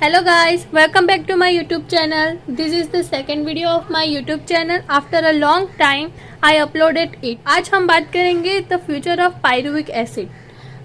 Hello guys, welcome back to my YouTube channel. This is the second video of my YouTube channel. After a long time, I uploaded it. आज हम बात करेंगे the future of pyruvic acid.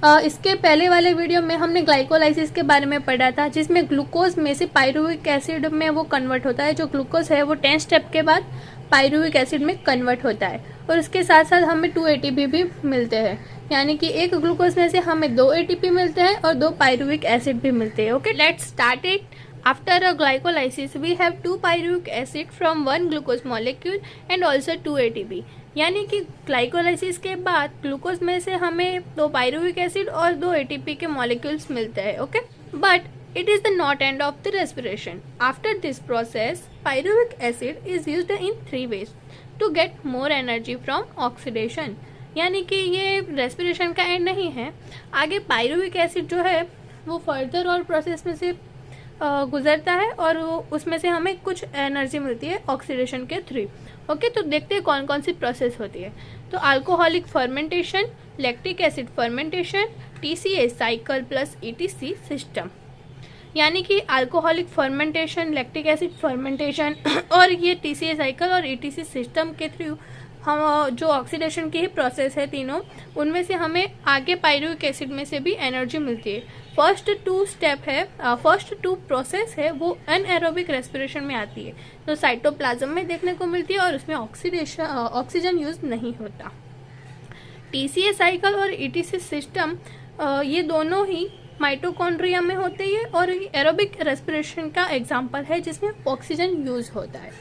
इसके पहले वाले video में हमने glycolysis के बारे में पढ़ा था, जिसमें ग्लूकोज में से पायरुविक एसिड में वो कन्वर्ट होता है। जो ग्लूकोज है वो 10 स्टेप के बाद पायरुविक एसिड में कन्वर्ट होता है और उसके साथ साथ हमें 2 ATP भी मिलते हैं, यानी कि एक ग्लूकोज में से हमें 2 ATP मिलते हैं और 2 पायरुविक एसिड भी मिलते हैं। Okay, let's start it. After a glycolysis, we have 2 pyruvic acid from 1 glucose molecule and also 2 ATP. यानी कि ग्लाइकोलाइसिस के बाद ग्लूकोज में से हमें 2 पायरुविक एसिड और 2 ATP के मॉलिक्यूल्स मिलते हैं। Okay, but it is the not end of the respiration. After this process, pyruvic acid is used in 3 ways to get more energy from oxidation. यानी कि ये रेस्पिरेशन का एंड नहीं है। आगे पायरुविक एसिड जो है वो फर्दर और प्रोसेस में से गुजरता है और उसमें से हमें कुछ एनर्जी मिलती है ऑक्सीडेशन के थ्रू। ओके, तो देखते हैं कौन कौन सी प्रोसेस होती है। तो alcoholic fermentation, lactic acid fermentation, TCA cycle plus ETC system. यानी कि alcoholic fermentation, lactic acid fermentation और ये TCA साइकिल और ETC सिस्टम के थ्रू हम जो ऑक्सीडेशन की ही प्रोसेस है तीनों, उनमें से हमें आगे पायरुविक एसिड में से भी एनर्जी मिलती है। फर्स्ट 2 स्टेप है, फर्स्ट 2 प्रोसेस है वो एनएरोबिक रेस्पिरेशन में आती है, तो साइटोप्लाज्म में देखने को मिलती है और उसमें ऑक्सीजन यूज नहीं होता। TCA साइकिल और ETC सिस्टम ये दोनों ही माइटोकॉन्ड्रिया में होते हैं और एरोबिक रेस्पिरेशन का एग्जाम्पल है जिसमें ऑक्सीजन यूज होता है।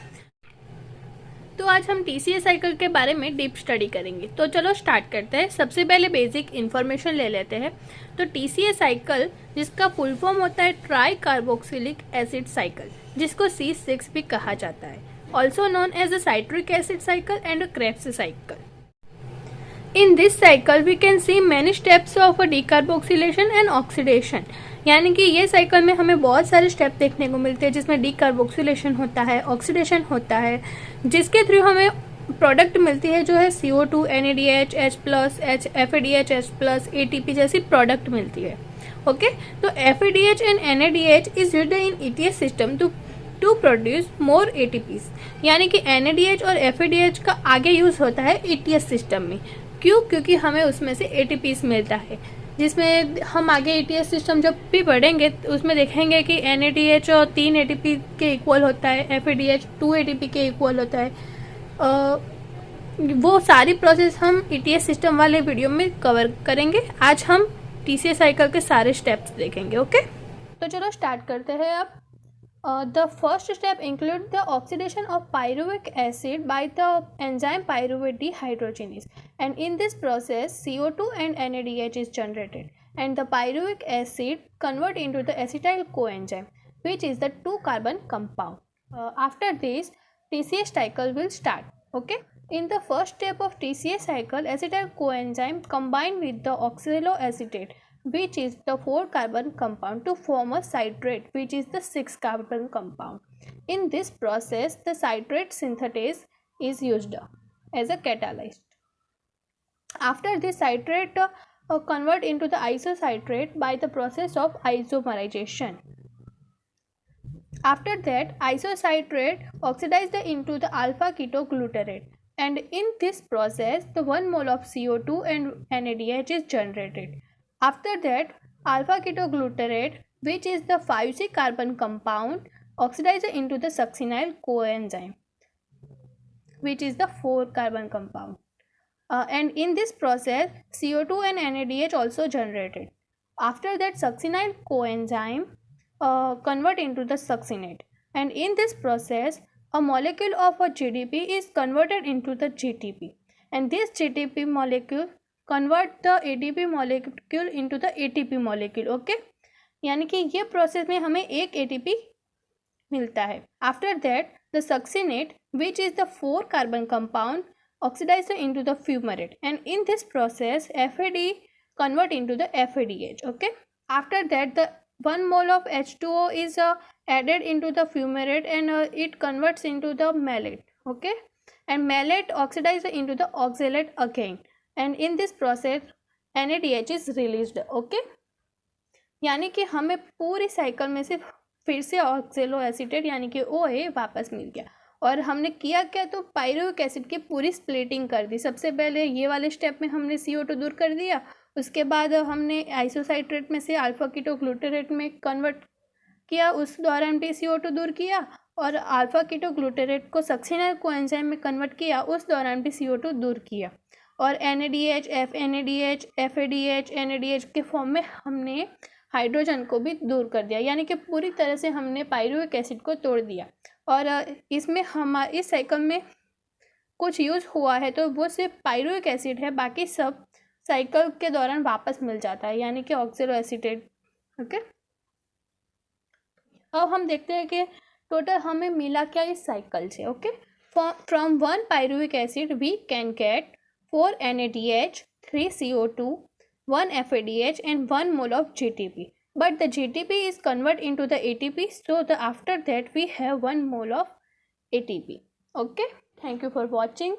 तो आज हम TCA साइकिल के बारे में डीप स्टडी करेंगे। तो चलो स्टार्ट करते हैं। सबसे पहले बेसिक इन्फॉर्मेशन ले लेते हैं। तो TCA साइकिल, जिसका फुल फॉर्म होता है ट्राई कार्बोक्सिलिक एसिड साइकिल, जिसको C6 भी कहा जाता है, also known as a citric acid cycle and a Krebs cycle. In this cycle we can see many steps of a decarboxylation and oxidation. यानी कि ये साइकिल में हमें बहुत सारे स्टेप देखने को मिलते हैं जिसमें डिकार्बोक्सिलेशन होता है, ऑक्सीडेशन होता है, जिसके थ्रू हमें प्रोडक्ट मिलती है जो है CO2, NADH, H+, FADH, H+, ATP जैसी प्रोडक्ट मिलती है। ओके, तो FADH and NADH is used in ETS system to produce more ATPs। यानी कि NADH और FADH का आगे यूज होता है ETS सिस्टम में। क्यों? क्योंकि हमें उसमें से ATPs मिलता है, जिसमें हम आगे ETS सिस्टम जब भी पढ़ेंगे तो उसमें देखेंगे कि NADH और 3 ATP के इक्वल होता है, FADH 2 ATP के इक्वल होता है। वो सारी प्रोसेस हम ETS सिस्टम वाले वीडियो में कवर करेंगे। आज हम TCA साइकिल के सारे स्टेप्स देखेंगे। ओके, तो चलो स्टार्ट करते हैं अब। The first step includes the oxidation of pyruvic acid by the enzyme pyruvate dehydrogenase, and in this process CO2 and NADH is generated and the pyruvic acid convert into the acetyl coenzyme, which is the 2-carbon compound. After this TCA cycle will start. Okay, in the first step of TCA cycle, acetyl coenzyme combine with the oxaloacetate, which is the 4-carbon compound, to form a citrate, which is the 6-carbon compound. In this process the citrate synthetase is used as a catalyst. After this citrate convert into the isocitrate by the process of isomerization. After that isocitrate oxidized into the alpha ketoglutarate, and in this process the 1 mole of CO2 and NADH is generated. After that alpha ketoglutarate, which is the 5C carbon compound, oxidized into the succinyl coenzyme, which is the 4-carbon compound. And in this process CO2 and NADH also generated. After that succinyl coenzyme convert into the succinate, and in this process a molecule of a GDP is converted into the GTP, and this GTP molecule convert the ADP molecule into the ATP molecule. Okay, यानी कि ये process में हमें एक ATP मिलता है। After that the succinate, which is the 4-carbon compound, oxidized into the fumarate, and in this process FAD convert into the FADH. Okay, after that the 1 mole of H2O is added into the fumarate and it converts into the malate. Okay, and malate oxidized into the oxalate again, and in this process NADH is released. Okay, यानी कि हमें पूरी cycle में से फिर से ऑक्सेलो acetate यानी कि OA वापस मिल गया। और हमने किया क्या, तो पायरुविक एसिड की पूरी स्प्लिटिंग कर दी। सबसे पहले ये वाले स्टेप में हमने CO2 दूर कर दिया, उसके बाद हमने आइसोसाइट्रेट में से अल्फा कीटो ग्लूटारेट में कन्वर्ट किया, उस दौरान भी CO2 दूर किया, और अल्फा कीटो ग्लूटारेट को सक्सेनल कोएंजाइम में कन्वर्ट किया, उस दौरान भी CO2 दूर किया। और NADH, FNADH, FADH, NADH के फॉर्म में हमने हाइड्रोजन को भी दूर कर दिया, यानी कि पूरी तरह से हमने पायरुविक एसिड को तोड़ दिया। और इसमें हमारे इस साइकिल में कुछ यूज़ हुआ है तो वो सिर्फ पायरुविक एसिड है, बाकी सब साइकिल के दौरान वापस मिल जाता है, यानी कि ऑक्सलो एसीटेट। ओके, अब हम देखते हैं कि टोटल हमें मिला क्या इस साइकिल से। Okay, from 1 pyruvic acid we can get 4 NADH, 3 CO2, 1 FADH and 1 mole of GTP. But the GTP is converted into the ATP, so after that we have 1 mole of ATP. Okay, thank you for watching.